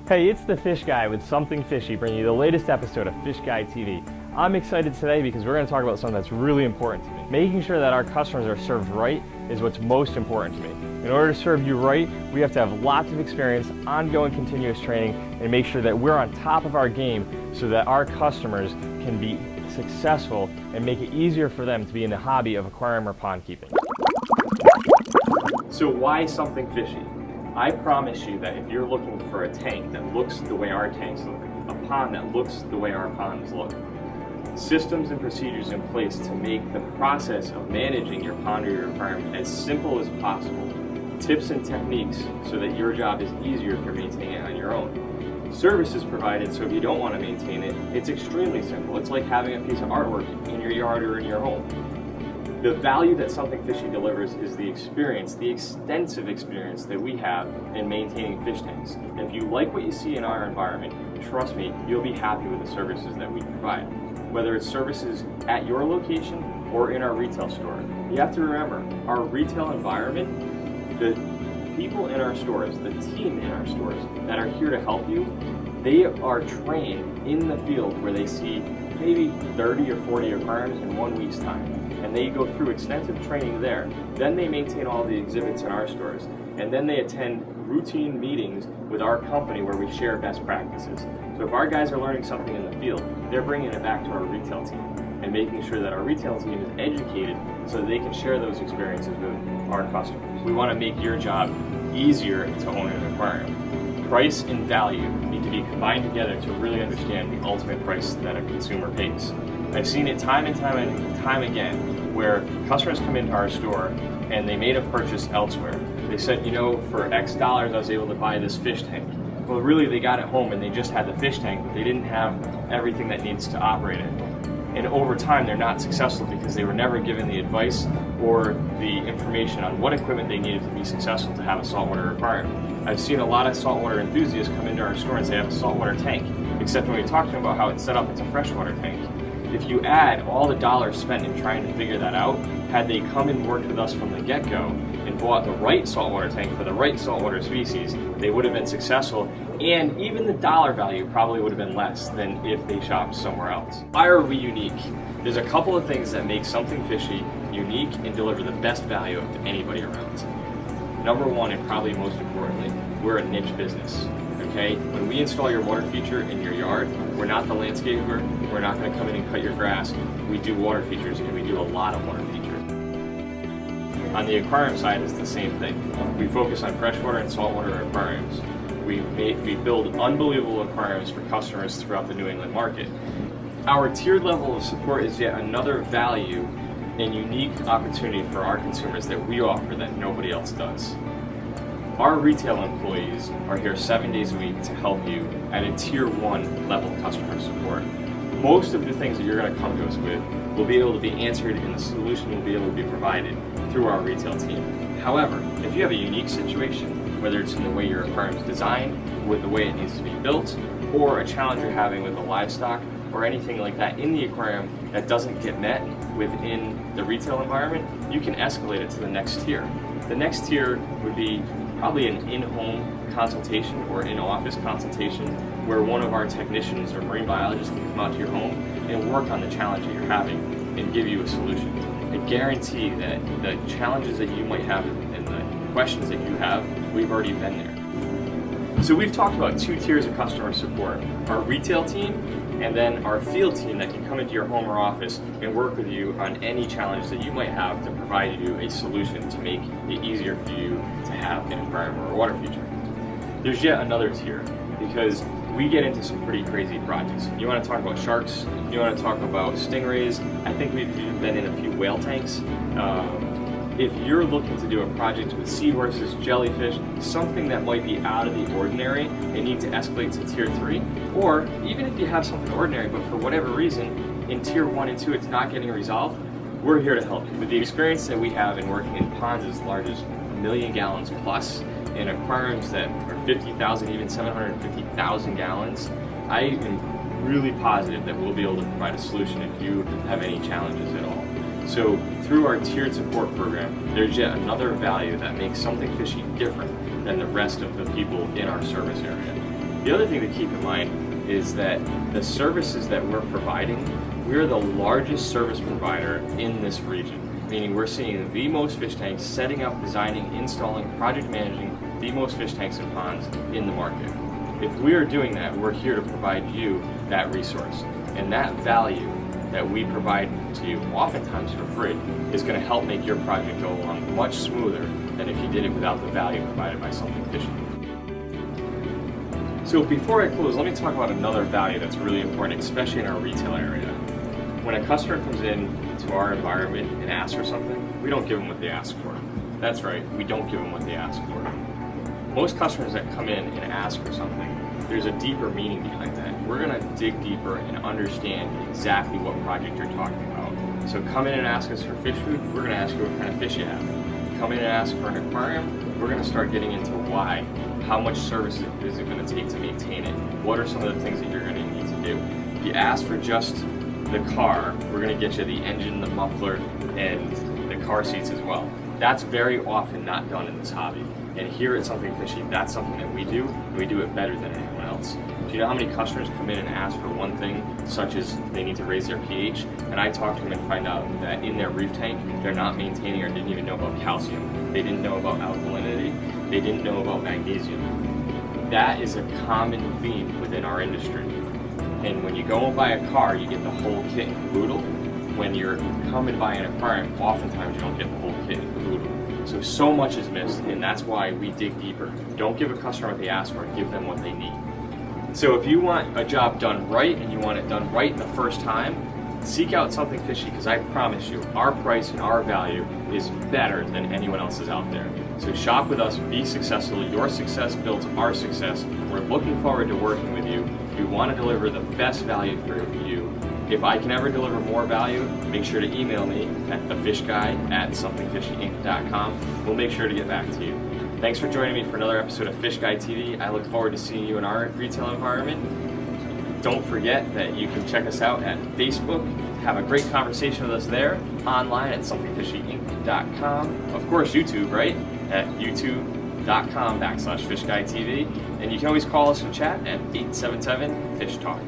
Hey, it's the Fish Guy with Something Fishy, bringing you the latest episode of Fish Guy TV. I'm excited today because we're going to talk about something that's really important to me. Making sure that our customers are served right is what's most important to me. In order to serve you right, we have to have lots of experience, ongoing continuous training, and make sure that we're on top of our game so that our customers can be successful and make it easier for them to be in the hobby of aquarium or pond keeping. So why Something Fishy? I promise you that if you're looking for a tank that looks the way our tanks look, a pond that looks the way our ponds look, systems and procedures in place to make the process of managing your pond or your aquarium as simple as possible, tips and techniques so that your job is easier if you're maintaining it on your own. Services provided so if you don't want to maintain it, it's extremely simple. It's like having a piece of artwork in your yard or in your home. The value that Something Fishy delivers is the experience, the extensive experience that we have in maintaining fish tanks. And if you like what you see in our environment, trust me, you'll be happy with the services that we provide. Whether it's services at your location or in our retail store. You have to remember, our retail environment, the people in our stores, the team in our stores that are here to help you, they are trained in the field where they see maybe 30 or 40 aquariums in 1 week's time. And they go through extensive training there. Then they maintain all the exhibits in our stores. And then they attend routine meetings with our company where we share best practices. So if our guys are learning something in the field, they're bringing it back to our retail team and making sure that our retail team is educated so that they can share those experiences with our customers. We want to make your job easier to own an aquarium. Price and value need to be combined together to really understand the ultimate price that a consumer pays. I've seen it time and time again where customers come into our store and they made a purchase elsewhere. They said, you know, for X dollars I was able to buy this fish tank. Well, really they got it home and they just had the fish tank, but they didn't have everything that needs to operate it. And over time they're not successful because they were never given the advice or the information on what equipment they needed to be successful to have a saltwater aquarium. I've seen a lot of saltwater enthusiasts come into our store and say I have a saltwater tank, except when we talk to them about how it's set up, it's a freshwater tank. If you add all the dollars spent in trying to figure that out, had they come and worked with us from the get-go and bought the right saltwater tank for the right saltwater species, they would have been successful, and even the dollar value probably would have been less than if they shopped somewhere else. Why are we unique? There's a couple of things that make Something Fishy unique and deliver the best value to anybody around. Number one, and probably most importantly, we're a niche business. Okay? When we install your water feature in your yard, we're not the landscaper, we're not going to come in and cut your grass. We do water features, and we do a lot of water features. On the aquarium side, it's the same thing. We focus on freshwater and saltwater aquariums. We build unbelievable aquariums for customers throughout the New England market. Our tiered level of support is yet another value and unique opportunity for our consumers that we offer that nobody else does. Our retail employees are here 7 days a week to help you at a tier 1 level customer support. Most of the things that you're going to come to us with will be able to be answered and the solution will be able to be provided through our retail team. However, if you have a unique situation, whether it's in the way your aquarium is designed, with the way it needs to be built, or a challenge you're having with the livestock, or anything like that in the aquarium that doesn't get met within the retail environment, you can escalate it to the next tier. The next tier would be probably an in-home consultation or in-office consultation where one of our technicians or marine biologists can come out to your home and work on the challenge that you're having and give you a solution. I guarantee that the challenges that you might have and the questions that you have, we've already been there. So we've talked about 2 tiers of customer support, our retail team and then our field team that can come into your home or office and work with you on any challenge that you might have to provide you a solution to make it easier for you to have an aquarium or a water feature. There's yet another tier because we get into some pretty crazy projects. You want to talk about sharks, you want to talk about stingrays, I think we've even been in a few whale tanks. If you're looking to do a project with seahorses, jellyfish, something that might be out of the ordinary and need to escalate to tier 3, or even if you have something ordinary but for whatever reason in tier 1 and 2 it's not getting resolved, we're here to help you. With the experience that we have in working in ponds as large as 1 million gallons plus, in aquariums that are 50,000, even 750,000 gallons, I am really positive that we'll be able to provide a solution if you have any challenges at all. So through our tiered support program, there's yet another value that makes Something Fishy different than the rest of the people in our service area. The other thing to keep in mind is that the services that we're providing, we're the largest service provider in this region, meaning we're seeing the most fish tanks, setting up, designing, installing, project managing the most fish tanks and ponds in the market. If we are doing that, we're here to provide you that resource. And that value that we provide to you, oftentimes for free, is going to help make your project go along much smoother than if you did it without the value provided by Something Fishy. So before I close, let me talk about another value that's really important, especially in our retail area. When a customer comes in to our environment and asks for something, we don't give them what they ask for. That's right, we don't give them what they ask for. Most customers that come in and ask for something, there's a deeper meaning behind that. We're going to dig deeper and understand exactly what project you're talking about. So come in and ask us for fish food, we're going to ask you what kind of fish you have. Come in and ask for an aquarium, we're going to start getting into why. How much service is it going to take to maintain it? What are some of the things that you're going to need to do? If you ask for just the car, we're going to get you the engine, the muffler, and the car seats as well. That's very often not done in this hobby. And here at Something Fishy, that's something that we do, and we do it better than anyone else. Do you know how many customers come in and ask for one thing, such as they need to raise their pH, and I talk to them and find out that in their reef tank, they're not maintaining or didn't even know about calcium. They didn't know about alkalinity. They didn't know about magnesium. That is a common theme within our industry. And when you go and buy a car, you get the whole kit and caboodle. When you're coming to buy an aquarium, oftentimes you don't get the whole kit and caboodle. So much is missed, and that's why we dig deeper. Don't give a customer what they ask for, give them what they need. So if you want a job done right, and you want it done right the first time, seek out Something Fishy, because I promise you, our price and our value is better than anyone else's out there. So shop with us, be successful. Your success builds our success. We're looking forward to working with you. We want to deliver the best value for you. If I can ever deliver more value, make sure to email me at thefishguy@somethingfishyinc.com. We'll make sure to get back to you. Thanks for joining me for another episode of Fish Guy TV. I look forward to seeing you in our retail environment. Don't forget that you can check us out at Facebook. Have a great conversation with us there. Online at somethingfishyinc.com. Of course, YouTube, right? At youtube.com/fishguytv. And you can always call us and chat at 877-FISH-TALK.